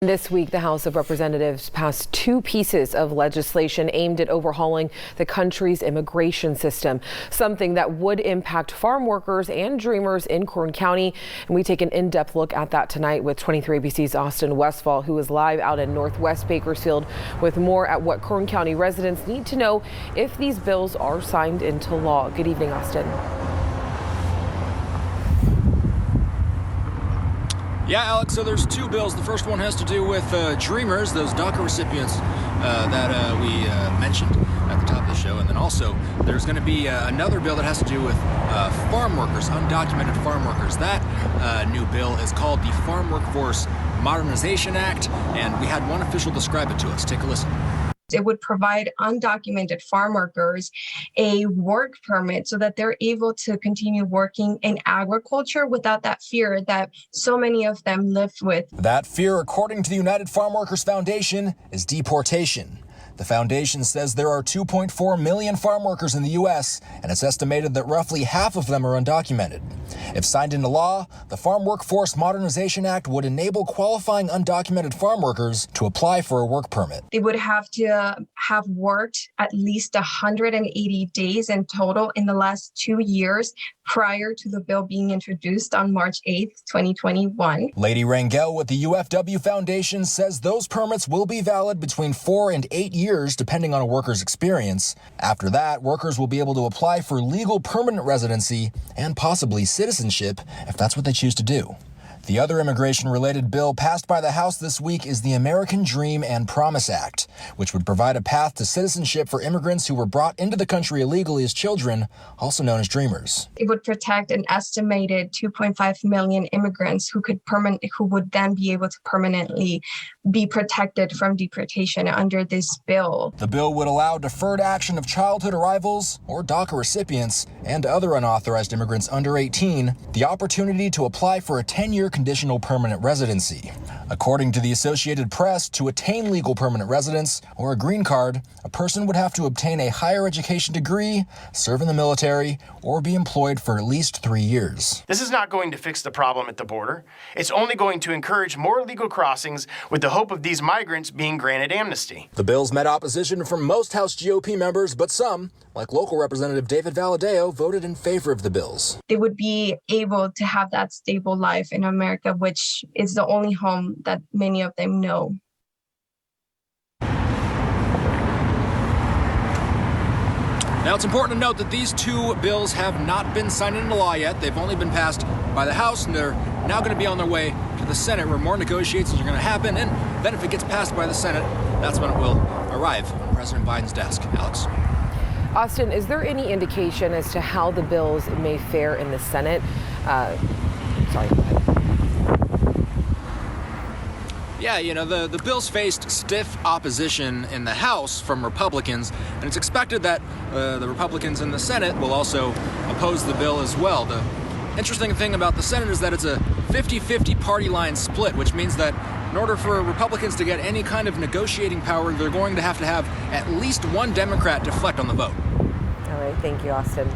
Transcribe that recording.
This week, the House of Representatives passed two pieces of legislation aimed at overhauling the country's immigration system, something that would impact farm workers and dreamers in Kern County. And we take an in-depth look at that tonight with 23 ABC's Austin Westfall, who is live out in Northwest Bakersfield with more at what Kern County residents need to know if these bills are signed into law. Good evening, Austin. Yeah, Alex, so there's two bills. The first one has to do with dreamers, those DACA recipients that we mentioned at the top of the show. And then also there's going to be another bill that has to do with farm workers, undocumented farm workers. That new bill is called the Farm Workforce Modernization Act, and we had one official describe it to us. Take a listen. It would provide undocumented farm workers a work permit so that they're able to continue working in agriculture without that fear that so many of them live with. That fear, according to the United Farm Workers Foundation, is deportation. The foundation says there are 2.4 million farm workers in the U.S., and it's estimated that roughly half of them are undocumented. If signed into law, the Farm Workforce Modernization Act would enable qualifying undocumented farm workers to apply for a work permit. They would have to have worked at least 180 days in total in the last 2 years prior to the bill being introduced on March 8th, 2021. Lady Rangel with the UFW Foundation says those permits will be valid between 4 and 8 years, depending on a worker's experience. After that, workers will be able to apply for legal permanent residency and possibly citizenship if that's what they choose to do. The other immigration-related bill passed by the House this week is the American Dream and Promise Act, which would provide a path to citizenship for immigrants who were brought into the country illegally as children, also known as dreamers. It would protect an estimated 2.5 million immigrants who would then be able to permanently be protected from deportation under this bill. The bill would allow deferred action of childhood arrivals or DACA recipients and other unauthorized immigrants under 18 the opportunity to apply for a 10-year conditional permanent residency. According to the Associated Press, to attain legal permanent residence or a green card, a person would have to obtain a higher education degree, serve in the military, or be employed for at least 3 years. This is not going to fix the problem at the border. It's only going to encourage more illegal crossings with the hope of these migrants being granted amnesty. The bills met opposition from most House GOP members, but some, like local Representative David Valadeo, voted in favor of the bills. They would be able to have that stable life in America, which is the only home that many of them know. Now, it's important to note that these two bills have not been signed into law yet. They've only been passed by the House, and they're now going to be on their way to the Senate, where more negotiations are going to happen. And then if it gets passed by the Senate, that's when it will arrive on President Biden's desk. Alex? Austin, is there any indication as to how the bills may fare in the Senate? Sorry, go ahead. Yeah, you know, the bills faced stiff opposition in the House from Republicans, and it's expected that the Republicans in the Senate will also oppose the bill as well. The interesting thing about the Senate is that it's a 50-50 party line split, which means that in order for Republicans to get any kind of negotiating power, they're going to have at least one Democrat deflect on the vote. All right, thank you, Austin.